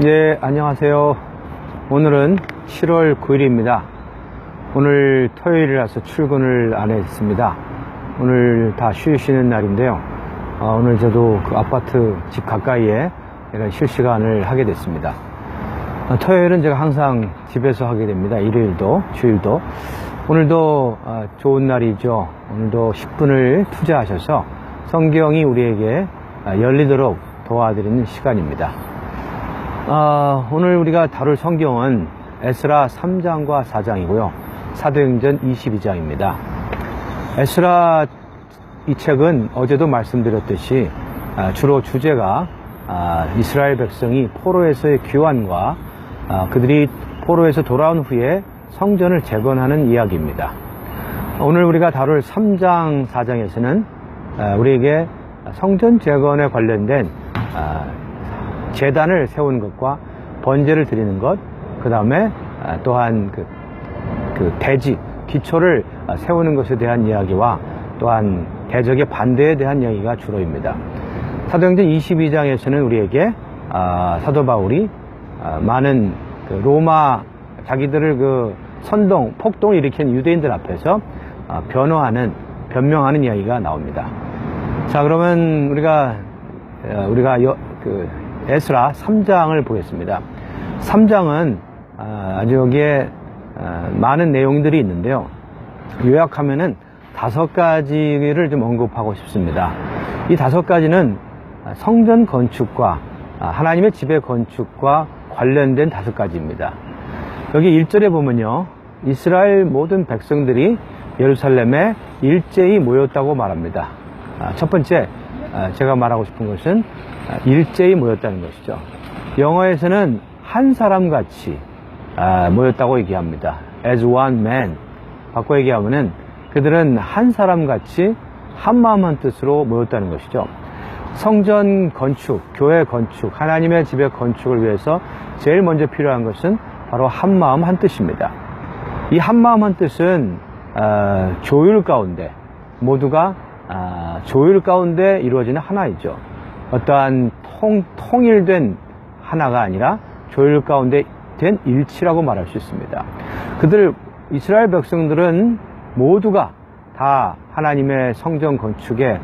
예, 안녕하세요. 오늘은 7월 9일입니다. 오늘 토요일이라서 출근을 안 했습니다. 오늘 다 쉬시는 날인데요. 오늘 저도 그 아파트 집 가까이에 이런 실시간을 하게 됐습니다. 토요일은 제가 항상 집에서 하게 됩니다. 일요일도, 주일도. 오늘도 좋은 날이죠. 오늘도 10분을 투자하셔서 성경이 우리에게 열리도록 도와드리는 시간입니다. 오늘 우리가 다룰 성경은 에스라 3장과 4장이고요. 사도행전 22장입니다. 에스라 이 책은 어제도 말씀드렸듯이 주로 주제가 이스라엘 백성이 포로에서의 귀환과 그들이 포로에서 돌아온 후에 성전을 재건하는 이야기입니다. 오늘 우리가 다룰 3장, 4장에서는 우리에게 성전 재건에 관련된 제단을 세우는 것과 번제를 드리는 것, 그 다음에 또한 그 대지, 기초를 세우는 것에 대한 이야기와 또한 대적의 반대에 대한 이야기가 주로입니다. 사도행전 22장에서는 우리에게 사도 바울이 많은 로마 자기들을 선동, 폭동을 일으킨 유대인들 앞에서 변명하는 이야기가 나옵니다. 자, 그러면 우리가 에스라 3장을 보겠습니다. 3장은 아주 여기에 많은 내용들이 있는데요. 요약하면은 5가지를 좀 언급하고 싶습니다. 이 5가지는 성전 건축과 하나님의 집의 건축과 관련된 5가지입니다. 여기 1절에 보면요, 이스라엘 모든 백성들이 예루살렘에 일제히 모였다고 말합니다. 첫 번째, 제가 말하고 싶은 것은 일제히 모였다는 것이죠. 영어에서는 한 사람같이 모였다고 얘기합니다. As one man. 바꿔 얘기하면은 그들은 한 사람같이 한 마음 한 뜻으로 모였다는 것이죠. 성전 건축, 교회 건축, 하나님의 집의 건축을 위해서 제일 먼저 필요한 것은 바로 한 마음 한 뜻입니다. 이 한 마음 한 뜻은 조율 가운데, 모두가 조율 가운데 이루어지는 하나이죠. 어떠한 통일된 하나가 아니라 조율 가운데 된 일치라고 말할 수 있습니다. 이스라엘 백성들은 모두가 다 하나님의 성전 건축에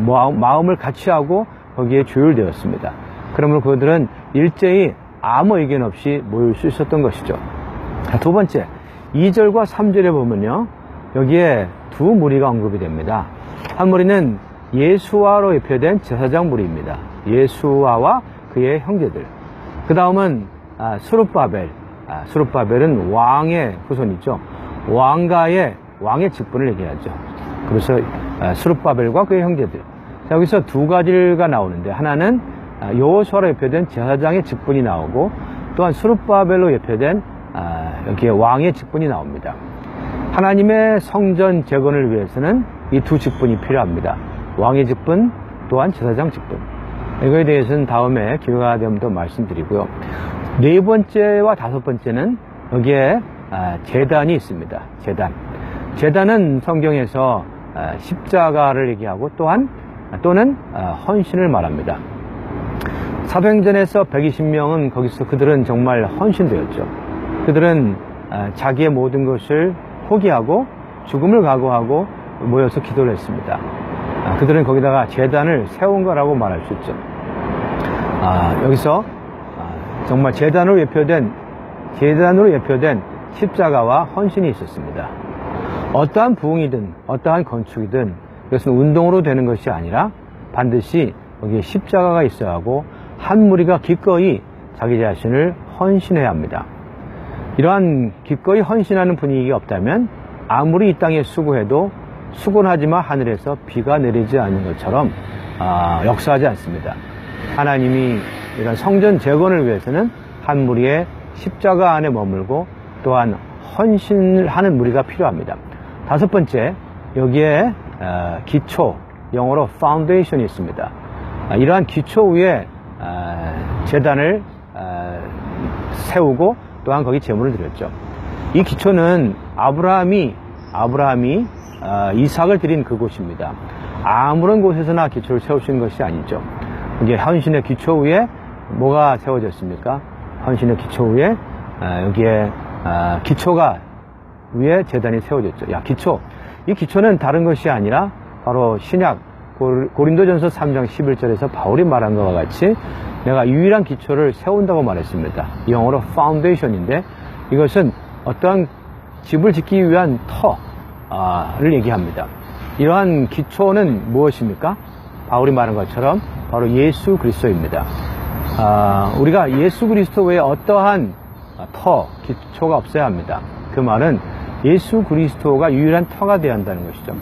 마음을 같이 하고 거기에 조율되었습니다. 그러므로 그들은 일제히 아무 의견 없이 모일 수 있었던 것이죠. 두 번째, 2절과 3절에 보면요, 여기에 두 무리가 언급이 됩니다. 한 무리는 예수아로 예표된 제사장 무리입니다. 예수아와 그의 형제들. 그 다음은 스룹바벨. 스룹바벨은 왕의 후손이죠. 왕의 직분을 얘기하죠. 그래서 스룹바벨과 그의 형제들. 자, 여기서 두 가지가 나오는데, 하나는 여호수아로 예표된 제사장의 직분이 나오고, 또한 스룹바벨로 예표된 여기에 왕의 직분이 나옵니다. 하나님의 성전 재건을 위해서는 이 두 직분이 필요합니다. 왕의 직분, 또한 제사장 직분. 이거에 대해서는 다음에 기회가 되면 더 말씀드리고요. 네 번째와 다섯 번째는 여기에 제단이 있습니다. 제단은 성경에서 십자가를 얘기하고 또는 헌신을 말합니다. 사도행전에서 120명은 거기서 그들은 정말 헌신되었죠. 그들은 자기의 모든 것을 포기하고 죽음을 각오하고 모여서 기도를 했습니다. 그들은 거기다가 제단을 세운 거라고 말할 수 있죠. 여기서 정말 제단으로 예표된 십자가와 헌신이 있었습니다. 어떠한 부흥이든 어떠한 건축이든 이것은 운동으로 되는 것이 아니라 반드시 여기에 십자가가 있어야 하고 한 무리가 기꺼이 자기 자신을 헌신해야 합니다. 이러한 기꺼이 헌신하는 분위기가 없다면 아무리 이 땅에 수고해도 수곤하지만 하늘에서 비가 내리지 않는 것처럼 역사하지 않습니다. 하나님이 이런 성전 재건을 위해서는 한 무리의 십자가 안에 머물고 또한 헌신을 하는 무리가 필요합니다. 다섯 번째, 여기에 기초, 영어로 foundation이 있습니다. 이러한 기초 위에 제단을 세우고 또한 거기 제물을 드렸죠. 이 기초는 아브라함이 이삭을 드린 그곳입니다. 아무런 곳에서나 기초를 세우신 것이 아니죠. 이제 헌신의 기초 위에 뭐가 세워졌습니까? 헌신의 기초 위에 여기에 기초가 위에 제단이 세워졌죠. 기초. 이 기초는 다른 것이 아니라 바로 신약 고린도전서 3장 11절에서 바울이 말한 것과 같이 내가 유일한 기초를 세운다고 말했습니다. 영어로 foundation인데 이것은 어떠한 집을 짓기 위한 터를 얘기합니다. 이러한 기초는 무엇입니까? 바울이 말한 것처럼 바로 예수 그리스도입니다. 우리가 예수 그리스도 외에 어떠한 기초가 없어야 합니다. 그 말은 예수 그리스도가 유일한 터가 되어야 한다는 것이죠.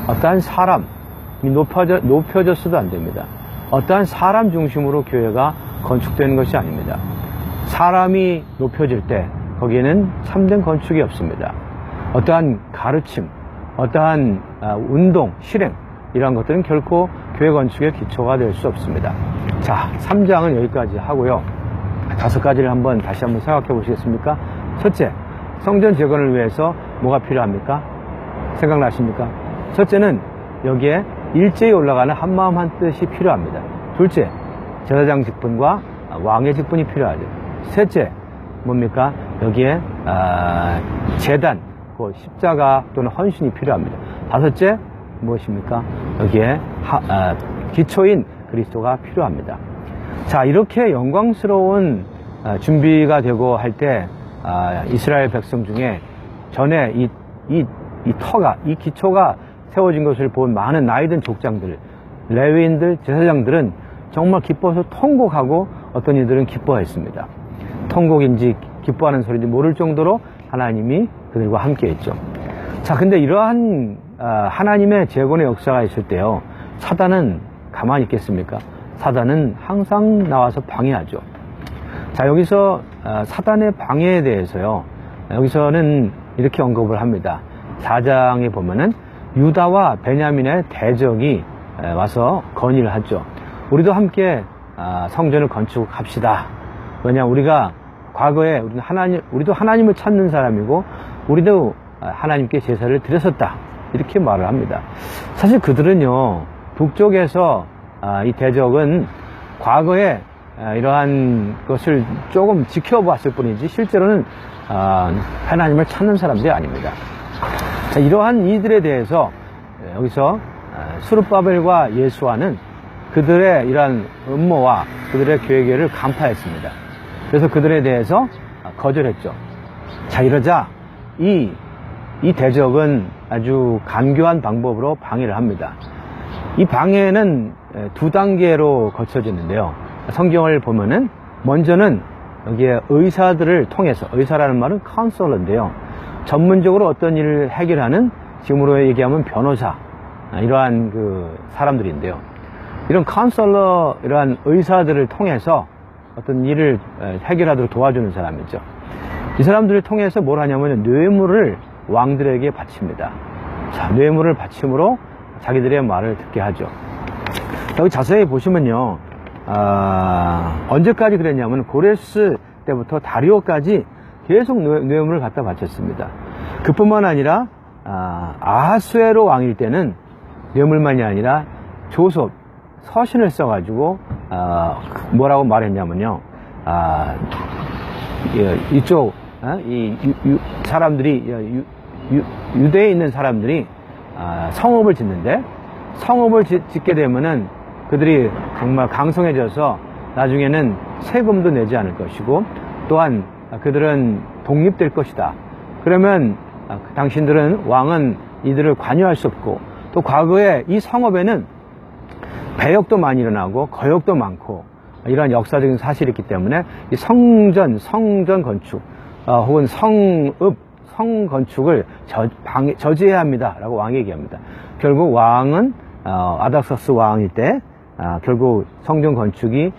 어떠한 사람이 높여졌어도 안 됩니다. 어떠한 사람 중심으로 교회가 건축되는 것이 아닙니다. 사람이 높여질 때 거기에는 참된 건축이 없습니다. 어떠한 가르침, 어떠한 운동, 실행 이러한 것들은 결코 교회 건축의 기초가 될 수 없습니다. 자, 3장은 여기까지 하고요. 5가지를 다시 한번 생각해 보시겠습니까? 첫째, 성전 재건을 위해서 뭐가 필요합니까? 생각나십니까? 첫째는 여기에 일제히 올라가는 한마음 한뜻이 필요합니다. 둘째, 제사장 직분과 왕의 직분이 필요하죠. 셋째, 뭡니까? 여기에 제단, 십자가 또는 헌신이 필요합니다. 다섯째, 무엇입니까? 여기에 기초인 그리스도가 필요합니다. 자, 이렇게 영광스러운 준비가 되고 할 때 이스라엘 백성 중에 전에 이 기초가 세워진 것을 본 많은 나이든 족장들, 레위인들, 제사장들은 정말 기뻐서 통곡하고 어떤 이들은 기뻐했습니다. 통곡인지 기뻐하는 소리인지 모를 정도로 하나님이 그들과 함께 했죠. 자, 근데 이러한 하나님의 재건의 역사가 있을 때요, 사단은 가만히 있겠습니까? 사단은 항상 나와서 방해하죠. 자, 여기서 사단의 방해에 대해서요, 여기서는 이렇게 언급을 합니다. 4장에 보면은 유다와 베냐민의 대적이 와서 건의를 하죠. 우리도 함께 성전을 건축합시다. 왜냐, 우리가 과거에 우리도 하나님을 찾는 사람이고 우리도 하나님께 제사를 드렸었다, 이렇게 말을 합니다. 사실 그들은요, 북쪽에서 이 대적은 과거에 이러한 것을 조금 지켜봤을 뿐이지 실제로는 하나님을 찾는 사람들이 아닙니다. 자, 이러한 이들에 대해서 여기서 스룹바벨과 예수아는 그들의 이러한 음모와 그들의 계획을 간파했습니다. 그래서 그들에 대해서 거절했죠. 자, 이러자 이 대적은 아주 간교한 방법으로 방해를 합니다. 이 방해는 2단계로 거쳐지는데요. 성경을 보면은 먼저는 여기에 의사들을 통해서, 의사라는 말은 카운셀러인데요, 전문적으로 어떤 일을 해결하는, 지금으로 얘기하면 변호사, 이러한 사람들인데요, 이런 카운셀러, 이러한 의사들을 통해서 어떤 일을 해결하도록 도와주는 사람이죠. 이 사람들을 통해서 뭘 하냐면 뇌물을 왕들에게 바칩니다. 자, 뇌물을 바침으로 자기들의 말을 듣게 하죠. 여기 자세히 보시면요, 언제까지 그랬냐면 고레스 때부터 다리오까지 계속 뇌물을 갖다 바쳤습니다. 그뿐만 아니라 아하수에로 왕일 때는 뇌물만이 아니라 조섭, 서신을 써가지고 뭐라고 말했냐면요, 이쪽 사람들이, 유대에 있는 사람들이 성읍을 짓는데, 성읍을 짓게 되면은 그들이 정말 강성해져서 나중에는 세금도 내지 않을 것이고, 또한 그들은 독립될 것이다. 그러면 당신들은, 왕은 이들을 관여할 수 없고, 또 과거에 이 성읍에는 배역도 많이 일어나고 거역도 많고 이러한 역사적인 사실이 있기 때문에 이 성전 건축 혹은 성 건축을 저지해야 합니다 라고 왕이 얘기합니다. 결국 왕은 아닥사스 왕일 때 결국 성전 건축이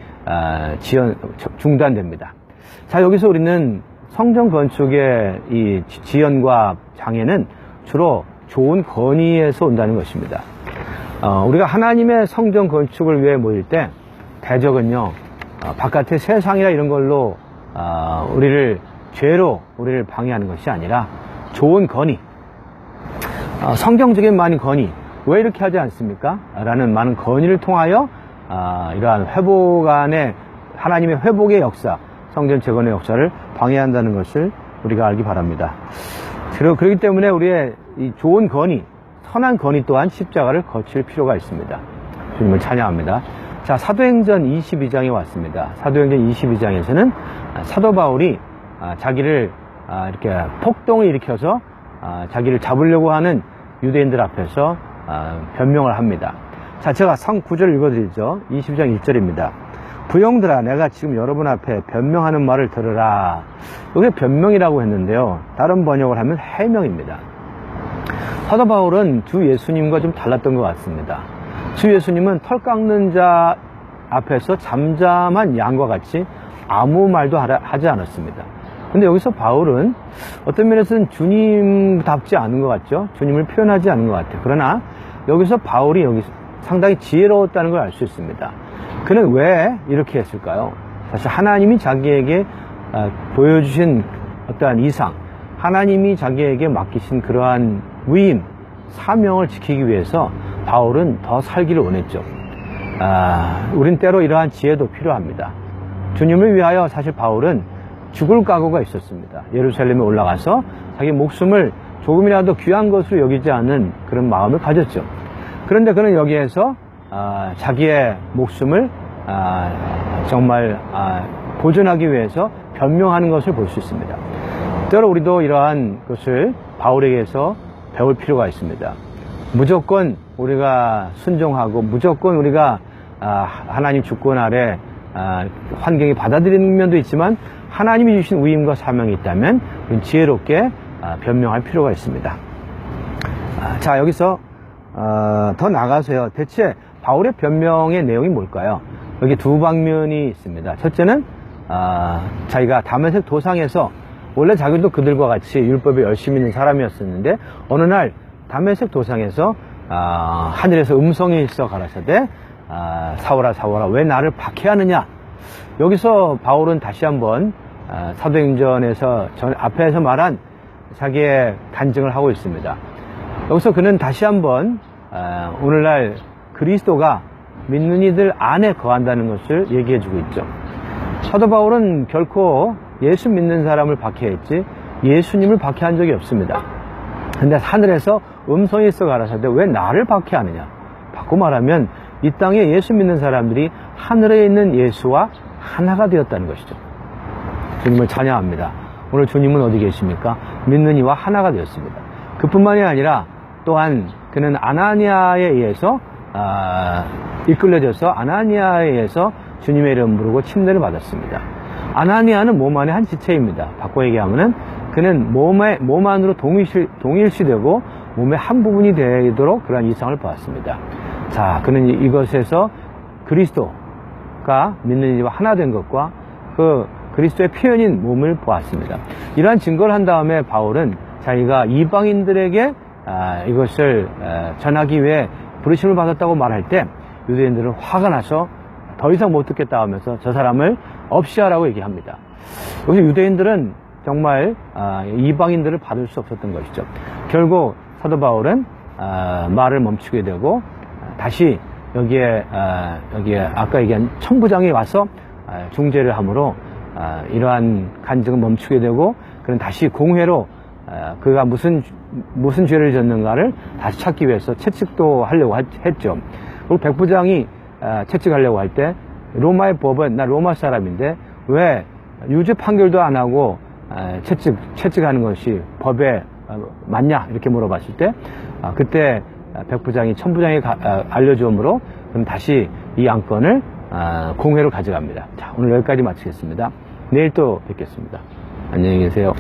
중단됩니다. 자, 여기서 우리는 성전 건축의 이 지연과 장애는 주로 좋은 건의에서 온다는 것입니다. 우리가 하나님의 성전 건축을 위해 모일 때 대적은요, 바깥의 세상이나 이런 걸로 죄로 우리를 방해하는 것이 아니라 좋은 건의, 성경적인 많은 건의, 왜 이렇게 하지 않습니까? 라는 많은 건의를 통하여 이러한 회복 안에 하나님의 회복의 역사, 성전 재건의 역사를 방해한다는 것을 우리가 알기 바랍니다. 그렇기 때문에 우리의 이 좋은 건의, 선한 건의 또한 십자가를 거칠 필요가 있습니다. 주님을 찬양합니다. 자, 사도행전 22장에 왔습니다. 사도행전 22장에서는 사도 바울이 자기를 이렇게 폭동을 일으켜서 자기를 잡으려고 하는 유대인들 앞에서 변명을 합니다. 자, 제가 성 9절 읽어드리죠. 22장 1절입니다. 부형들아, 내가 지금 여러분 앞에 변명하는 말을 들으라. 여기 변명이라고 했는데요, 다른 번역을 하면 해명입니다. 사도 바울은 주 예수님과 좀 달랐던 것 같습니다. 주 예수님은 털 깎는 자 앞에서 잠잠한 양과 같이 아무 말도 하지 않았습니다. 근데 여기서 바울은 어떤 면에서는 주님답지 않은 것 같죠. 주님을 표현하지 않은 것 같아요. 그러나 여기서 바울이 상당히 지혜로웠다는 걸 알 수 있습니다. 그는 왜 이렇게 했을까요? 사실 하나님이 자기에게 보여주신 어떠한 이상, 하나님이 자기에게 맡기신 그러한 위임, 사명을 지키기 위해서 바울은 더 살기를 원했죠. 우린 때로 이러한 지혜도 필요합니다. 주님을 위하여 사실 바울은 죽을 각오가 있었습니다. 예루살렘에 올라가서 자기 목숨을 조금이라도 귀한 것으로 여기지 않는 그런 마음을 가졌죠. 그런데 그는 여기에서 자기의 목숨을 정말 보존하기 위해서 변명하는 것을 볼 수 있습니다. 때로 우리도 이러한 것을 바울에게서 배울 필요가 있습니다. 무조건 우리가 순종하고 무조건 우리가 하나님 주권 아래 환경이 받아들이는 면도 있지만 하나님이 주신 위임과 사명이 있다면 우리는 지혜롭게 변명할 필요가 있습니다. 자, 여기서 더 나가서요, 대체 바울의 변명의 내용이 뭘까요? 여기 두 방면이 있습니다. 첫째는 자기가 다메섹 도상에서 원래 자기도 그들과 같이 율법에 열심히 있는 사람이었었는데 어느 날 다메섹 도상에서 하늘에서 음성이 있어 가라사대 사울아 사울아 왜 나를 박해하느냐. 여기서 바울은 다시 한번 사도행전에서 앞에서 말한 자기의 간증을 하고 있습니다. 여기서 그는 다시 한번 오늘날 그리스도가 믿는 이들 안에 거한다는 것을 얘기해주고 있죠. 사도 바울은 결코 예수 믿는 사람을 박해했지 예수님을 박해한 적이 없습니다. 근데 하늘에서 음성이 있어 가라사대 왜 나를 박해하느냐. 바꿔 말하면 이 땅에 예수 믿는 사람들이 하늘에 있는 예수와 하나가 되었다는 것이죠. 주님을 찬양합니다. 오늘 주님은 어디 계십니까? 믿는 이와 하나가 되었습니다. 그뿐만이 아니라 또한 그는 아나니아에 의해서 이끌려져서 아나니아에 의해서 주님의 이름 부르고 침례를 받았습니다. 아나니아는 몸 안의 한 지체입니다. 바꿔 얘기하면은 그는 몸 안으로 동일시되고 몸의 한 부분이 되도록 그러한 이상을 보았습니다. 자, 그는 이것에서 그리스도가 믿는 이와 하나 된 것과 그 그리스도의 표현인 몸을 보았습니다. 이러한 증거를 한 다음에 바울은 자기가 이방인들에게 이것을 전하기 위해 부르심을 받았다고 말할 때 유대인들은 화가 나서 더 이상 못 듣겠다 하면서 저 사람을 없이 하라고 얘기합니다. 여기서 유대인들은 정말 이방인들을 받을 수 없었던 것이죠. 결국 사도 바울은 말을 멈추게 되고 다시 여기에 아까 얘기한 천부장이 와서 중재를 함으로 이러한 간증을 멈추게 되고 그는 다시 공회로 그가 무슨 죄를 졌는가를 다시 찾기 위해서 채찍도 하려고 했죠. 그리고 백부장이 채찍하려고 할 때 로마의 법은 나 로마 사람인데 왜 유죄 판결도 안 하고 채찍하는 것이 법에 맞냐 이렇게 물어봤을 때 그때 백부장이 천부장에게 알려주므로 그럼 다시 이 안건을 공회로 가져갑니다. 자, 오늘 여기까지 마치겠습니다. 내일 또 뵙겠습니다. 안녕히 계세요.